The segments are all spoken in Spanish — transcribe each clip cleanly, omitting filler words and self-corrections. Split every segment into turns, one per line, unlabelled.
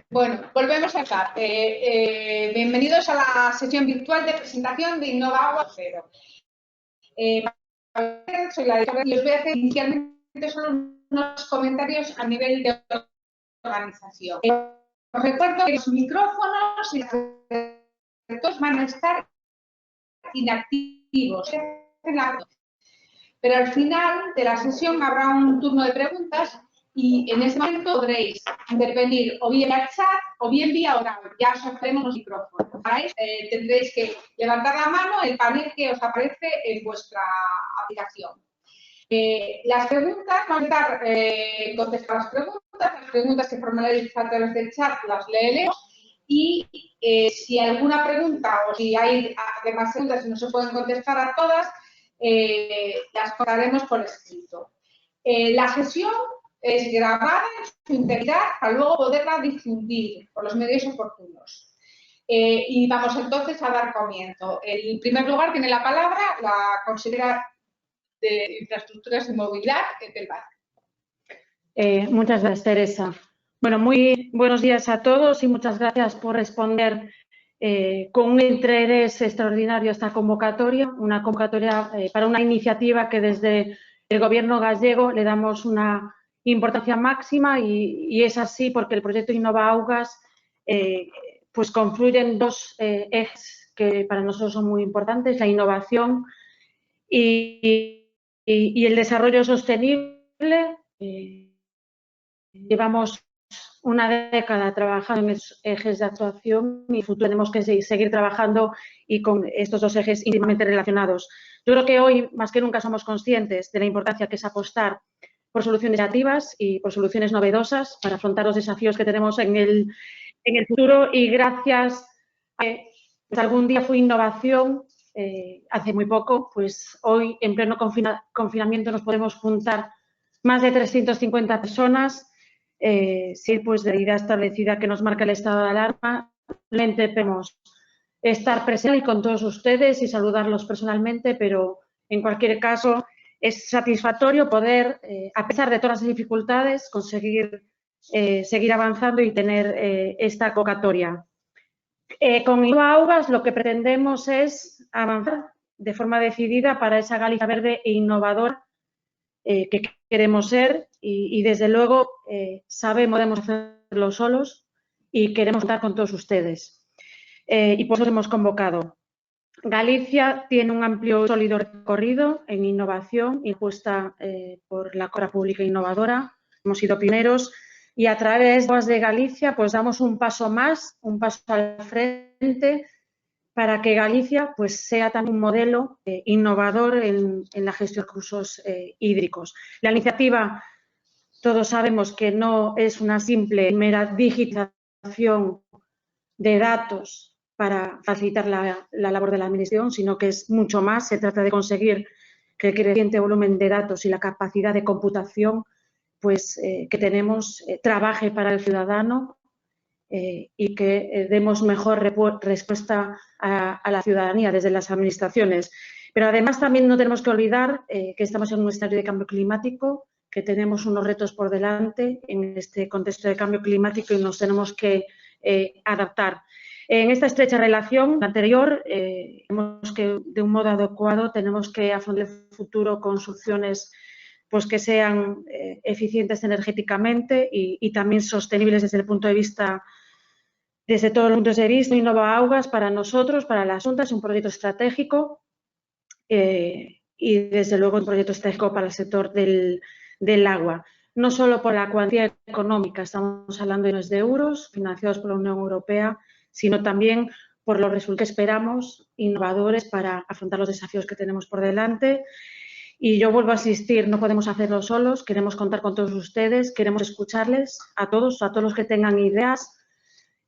Bueno, volvemos a estar. Bienvenidos a la sesión virtual de presentación de Innova Cero. Soy la directora y os voy a hacer inicialmente solo unos comentarios a nivel de organización. Os recuerdo que los micrófonos y los retos van a estar inactivos, pero al final de la sesión habrá un turno de preguntas y en ese momento podréis intervenir o bien vía chat o bien vía oral. Ya os ofrecemos los micrófonos. Para eso tendréis que levantar la mano en el panel que os aparece en vuestra aplicación. Las preguntas, vamos a intentar contestar las preguntas que formuléis a través del chat las leeremos y si alguna pregunta o si hay además preguntas y no se pueden contestar a todas, las contaremos por escrito. La sesión es grabada en su integridad para luego poderla difundir por los medios oportunos. Y vamos entonces a dar comienzo. En primer lugar tiene la palabra la consejera de Infraestructuras y Movilidad del BAC.
Muchas gracias, Teresa. Bueno, muy buenos días a todos y muchas gracias por responder con un interés extraordinario a esta convocatoria, una convocatoria para una iniciativa que desde el Gobierno gallego le damos una importancia máxima y es así porque el proyecto Innova Augas pues confluyen dos ejes que para nosotros son muy importantes, la innovación y el desarrollo sostenible. Llevamos una década trabajando en esos ejes de actuación y en el futuro tenemos que seguir trabajando y con estos dos ejes íntimamente relacionados. Yo creo que hoy, más que nunca, somos conscientes de la importancia que es apostar por soluciones creativas y por soluciones novedosas para afrontar los desafíos que tenemos en el futuro y gracias a que pues, algún día fue innovación, hace muy poco, pues hoy en pleno confinamiento nos podemos juntar más de 350 personas, sí, pues de la idea establecida que nos marca el estado de alarma, realmente podemos estar presentes con todos ustedes y saludarlos personalmente, pero en cualquier caso es satisfactorio poder, a pesar de todas las dificultades, conseguir seguir avanzando y tener esta convocatoria. Con Innova Augas lo que pretendemos es avanzar de forma decidida para esa Galicia verde e innovadora que queremos ser y desde luego sabemos que podemos hacerlo solos y queremos contar con todos ustedes. Y por eso hemos convocado. Galicia tiene un amplio y sólido recorrido en innovación impuesta por la Compra Pública Innovadora. Hemos sido pioneros y a través de Galicia pues damos un paso más, un paso al frente para que Galicia pues, sea también un modelo innovador en la gestión de recursos hídricos. La iniciativa, todos sabemos que no es una simple mera digitalización de datos para facilitar la labor de la Administración, sino que es mucho más. Se trata de conseguir que el creciente volumen de datos y la capacidad de computación pues, que tenemos trabaje para el ciudadano y que demos mejor respuesta a la ciudadanía desde las administraciones. Pero además también no tenemos que olvidar que estamos en un escenario de cambio climático, que tenemos unos retos por delante en este contexto de cambio climático y nos tenemos que adaptar. En esta estrecha relación anterior, vemos que de un modo adecuado tenemos que afrontar el futuro con soluciones pues, que sean eficientes energéticamente y también sostenibles desde el punto de vista, desde todos los puntos de vista. Innova Augas para nosotros, para la Junta, es un proyecto estratégico y desde luego un proyecto estratégico para el sector del agua. No solo por la cuantía económica, estamos hablando de millones de euros financiados por la Unión Europea, sino también por los resultados que esperamos, innovadores para afrontar los desafíos que tenemos por delante. Y yo vuelvo a insistir, no podemos hacerlo solos, queremos contar con todos ustedes, queremos escucharles a todos los que tengan ideas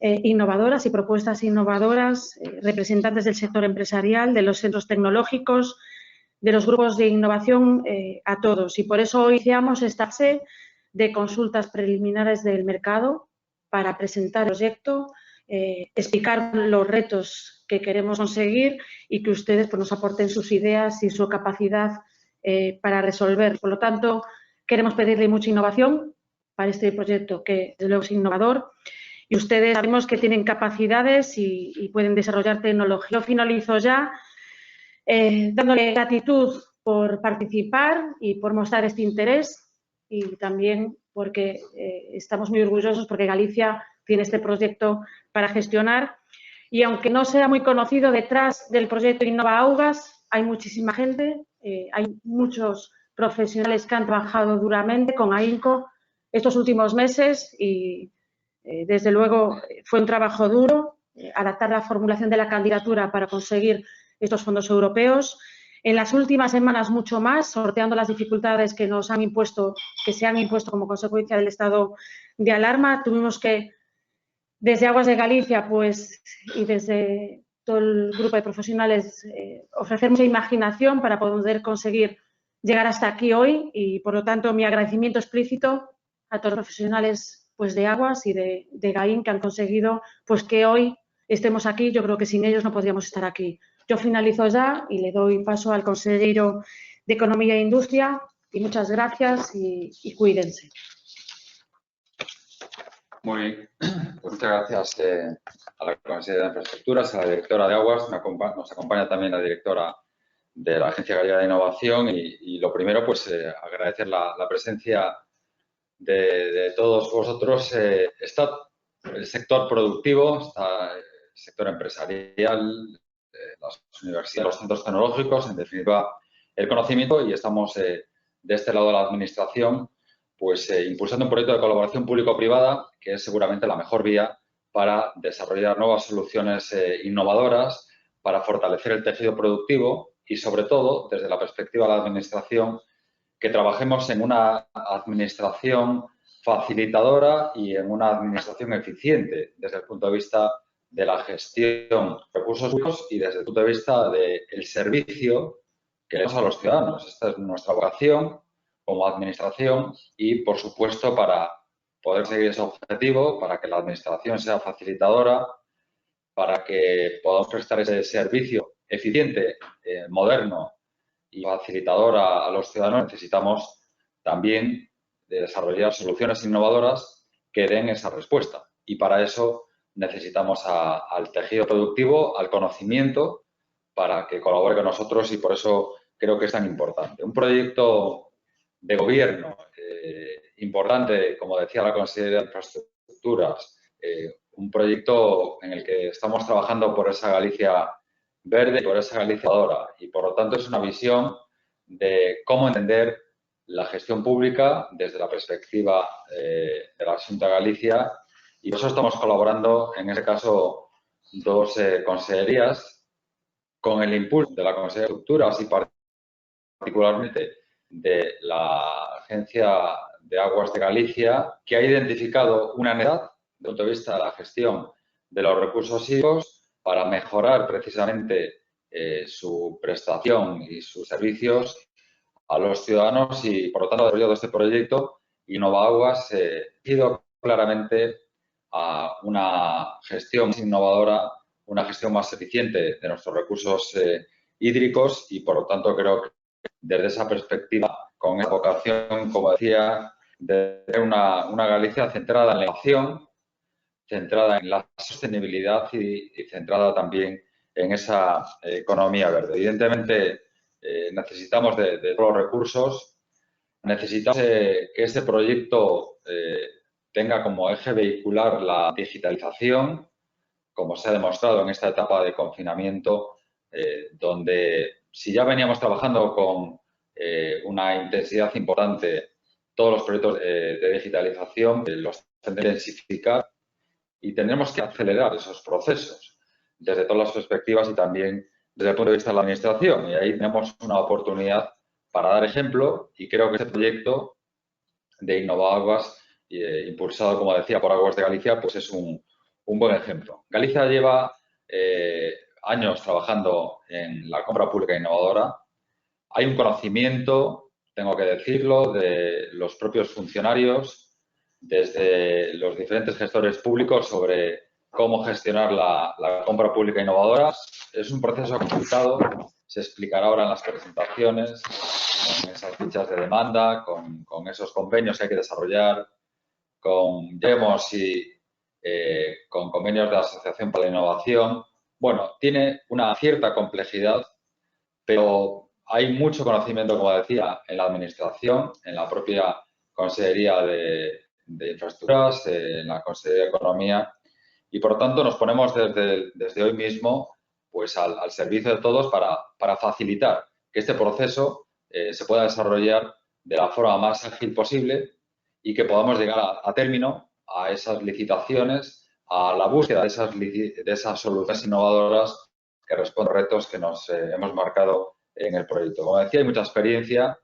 innovadoras y propuestas innovadoras, representantes del sector empresarial, de los centros tecnológicos, de los grupos de innovación, a todos. Y por eso hoy iniciamos esta fase de consultas preliminares del mercado para presentar el proyecto, explicar los retos que queremos conseguir y que ustedes pues, nos aporten sus ideas y su capacidad para resolver. Por lo tanto, queremos pedirle mucha innovación, para este proyecto, que desde luego es innovador. Y ustedes sabemos que tienen capacidades y pueden desarrollar tecnología. Yo finalizo ya dándole gratitud por participar y por mostrar este interés, y también porque estamos muy orgullosos porque Galicia tiene este proyecto para gestionar. Y aunque no sea muy conocido, detrás del proyecto Innova Augas hay muchísima gente, hay muchos profesionales que han trabajado duramente con AINCO estos últimos meses y desde luego fue un trabajo duro adaptar la formulación de la candidatura para conseguir estos fondos europeos. En las últimas semanas mucho más, sorteando las dificultades que nos han impuesto, que se han impuesto como consecuencia del estado de alarma. Tuvimos que, desde Aguas de Galicia, pues, y desde todo el grupo de profesionales, ofrecer mucha imaginación para poder conseguir llegar hasta aquí hoy y, por lo tanto, mi agradecimiento explícito a todos los profesionales, pues, de Aguas y de GAIN que han conseguido, pues, que hoy estemos aquí. Yo creo que sin ellos no podríamos estar aquí. Yo finalizo ya y le doy paso al consejero de Economía e Industria y muchas gracias y cuídense.
Muy bien, pues muchas gracias a la consejera de Infraestructuras, a la directora de Aguas, nos acompaña también la directora de la Agencia Gallega de Innovación y lo primero, pues agradecer la presencia de todos vosotros. Está el sector productivo, está el sector empresarial, las universidades, los centros tecnológicos, en definitiva, el conocimiento, y estamos de este lado de la administración, pues impulsando un proyecto de colaboración público-privada que es seguramente la mejor vía para desarrollar nuevas soluciones innovadoras, para fortalecer el tejido productivo y, sobre todo, desde la perspectiva de la administración, que trabajemos en una administración facilitadora y en una administración eficiente desde el punto de vista de la gestión de recursos públicos y desde el punto de vista del servicio que le damos a los ciudadanos. Esta es nuestra vocación como administración y, por supuesto, para poder seguir ese objetivo, para que la administración sea facilitadora, para que podamos prestar ese servicio eficiente, moderno y facilitador a los ciudadanos, necesitamos también desarrollar soluciones innovadoras que den esa respuesta. Y para eso necesitamos al tejido productivo, al conocimiento, para que colabore con nosotros, y por eso creo que es tan importante. Un proyecto de gobierno importante, como decía la consejera de Infraestructuras, un proyecto en el que estamos trabajando por esa Galicia verde y por esa Galicia innovadora, y por lo tanto es una visión de cómo entender la gestión pública desde la perspectiva de la Xunta de Galicia, y por eso estamos colaborando, en este caso, dos consejerías, con el impulso de la Consejería de Estructuras y particularmente de la Agencia de Aguas de Galicia, que ha identificado una necesidad desde el punto de vista de la gestión de los recursos hídricos para mejorar precisamente su prestación y sus servicios a los ciudadanos, y por lo tanto ha desarrollado este proyecto Innova Aguas dirigido claramente a una gestión más innovadora, una gestión más eficiente de nuestros recursos hídricos, y por lo tanto creo que desde esa perspectiva, con esa vocación, como decía, de una Galicia centrada en la innovación, centrada en la sostenibilidad y centrada también en esa economía verde. Evidentemente, necesitamos de todos los recursos, necesitamos que este proyecto tenga como eje vehicular la digitalización, como se ha demostrado en esta etapa de confinamiento, donde si ya veníamos trabajando con una intensidad importante todos los proyectos de digitalización, los tendremos que intensificar y tendremos que acelerar esos procesos desde todas las perspectivas y también desde el punto de vista de la administración. Y ahí tenemos una oportunidad para dar ejemplo, y creo que este proyecto de Innova Aguas, impulsado, como decía, por Aguas de Galicia, pues es un buen ejemplo. Galicia lleva años trabajando en la compra pública innovadora. Hay un conocimiento, tengo que decirlo, de los propios funcionarios, desde los diferentes gestores públicos, sobre cómo gestionar la compra pública innovadora. Es un proceso complicado, se explicará ahora en las presentaciones, con esas fichas de demanda, con esos convenios que hay que desarrollar, con convenios de la Asociación para la Innovación. Bueno, tiene una cierta complejidad, pero hay mucho conocimiento, como decía, en la Administración, en la propia Consejería de Infraestructuras, en la Consejería de Economía, y por tanto nos ponemos desde hoy mismo pues al servicio de todos para facilitar que este proceso se pueda desarrollar de la forma más ágil posible y que podamos llegar a término a esas licitaciones, a la búsqueda de esas soluciones innovadoras que responden a retos que nos hemos marcado en el proyecto. Como decía, hay mucha experiencia.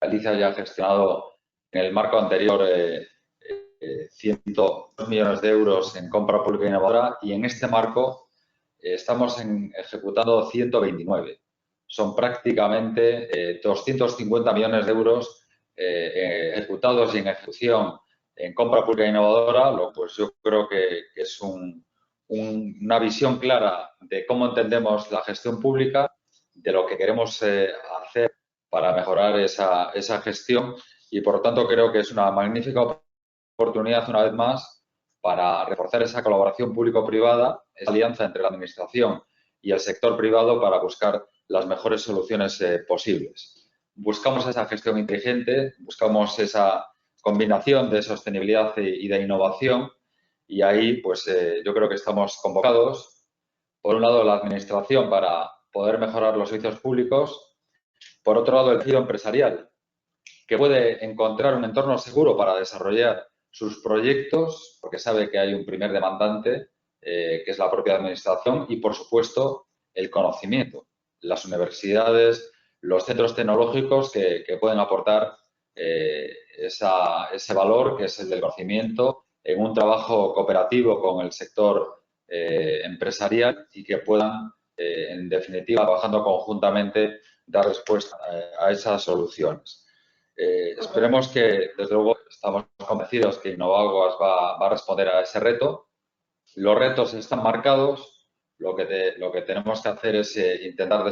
Galicia ya ha gestionado en el marco anterior 102 millones de euros en compra pública innovadora y en este marco estamos ejecutando 129. Son prácticamente 250 millones de euros ejecutados y en ejecución en compra pública innovadora, pues yo creo que es una visión clara de cómo entendemos la gestión pública, de lo que queremos hacer para mejorar esa gestión y, por lo tanto, creo que es una magnífica oportunidad, una vez más, para reforzar esa colaboración público-privada, esa alianza entre la Administración y el sector privado para buscar las mejores soluciones posibles. Buscamos esa gestión inteligente, buscamos esa combinación de sostenibilidad y de innovación y ahí pues yo creo que estamos convocados, por un lado la Administración para poder mejorar los servicios públicos, por otro lado el tejido empresarial, que puede encontrar un entorno seguro para desarrollar sus proyectos, porque sabe que hay un primer demandante, que es la propia Administración, y, por supuesto, el conocimiento, las universidades, los centros tecnológicos que pueden aportar ese valor, que es el del conocimiento, en un trabajo cooperativo con el sector empresarial y que puedan, en definitiva, trabajando conjuntamente, dar respuesta a esas soluciones. Esperemos que, desde luego, estamos convencidos que Innovaguas va a responder a ese reto. Los retos están marcados, lo que tenemos que hacer es intentar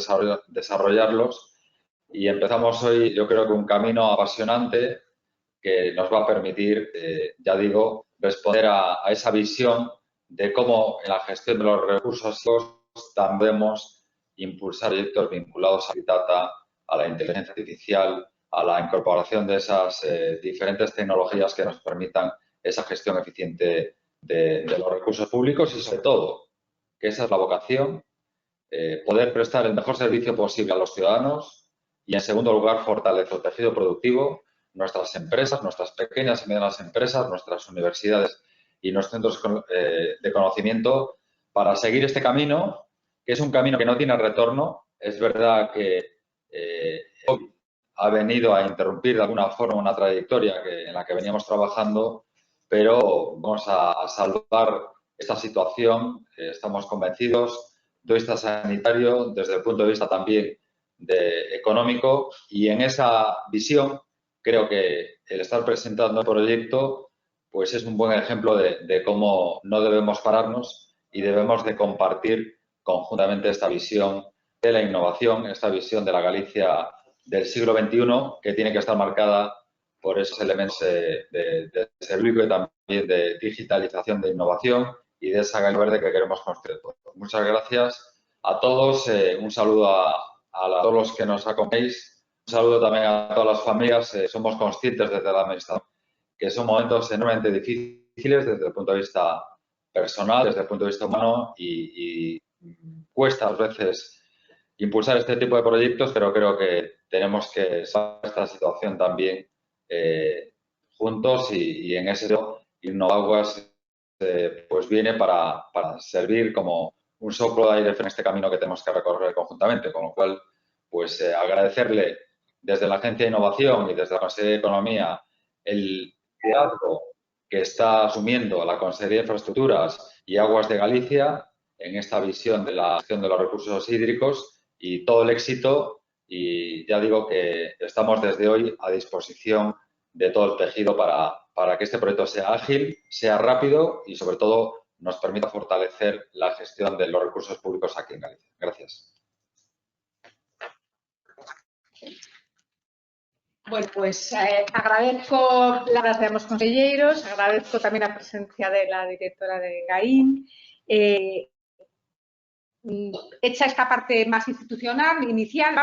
desarrollarlos y empezamos hoy, yo creo que un camino apasionante que nos va a permitir, ya digo, responder a esa visión de cómo en la gestión de los recursos también debemos impulsar proyectos vinculados a Big Data, a la inteligencia artificial, a la incorporación de esas diferentes tecnologías que nos permitan esa gestión eficiente de los recursos públicos y, sobre todo, que esa es la vocación, poder prestar el mejor servicio posible a los ciudadanos y, en segundo lugar, fortalecer el tejido productivo, nuestras empresas, nuestras pequeñas y medianas empresas, nuestras universidades y nuestros centros de conocimiento para seguir este camino, que es un camino que no tiene retorno. Es verdad que hoy ha venido a interrumpir de alguna forma una trayectoria en la que veníamos trabajando, pero vamos a salvar esta situación. Estamos convencidos desde el punto de vista sanitario, desde el punto de vista también económico, y en esa visión creo que el estar presentando el proyecto pues es un buen ejemplo de cómo no debemos pararnos y debemos de compartir conjuntamente esta visión de la innovación, esta visión de la Galicia del siglo XXI, que tiene que estar marcada por esos elementos de servicio y también de digitalización, de innovación y de esa Galicia verde que queremos construir. Muchas gracias a todos, un saludo a todos los que nos acompañáis, un saludo también a todas las familias. Somos conscientes desde la Administración que son momentos enormemente difíciles desde el punto de vista personal, desde el punto de vista humano y cuesta a veces impulsar este tipo de proyectos, pero creo que tenemos que salir de esta situación también juntos y en ese sentido Innovaguas pues viene para servir como un soplo de aire en este camino que tenemos que recorrer conjuntamente, con lo cual pues agradecerle desde la Agencia de Innovación y desde la Consejería de Economía el liderazgo que está asumiendo la Consejería de Infraestructuras y Aguas de Galicia en esta visión de la gestión de los recursos hídricos y todo el éxito, y ya digo que estamos desde hoy a disposición de todo el tejido para que este proyecto sea ágil, sea rápido y, sobre todo, nos permita fortalecer la gestión de los recursos públicos aquí en Galicia. Gracias.
Bueno, pues agradezco las palabras de ambos conselleiros, agradezco tamén a presencia de la directora de GAIN. Hecha esta parte más institucional, inicial,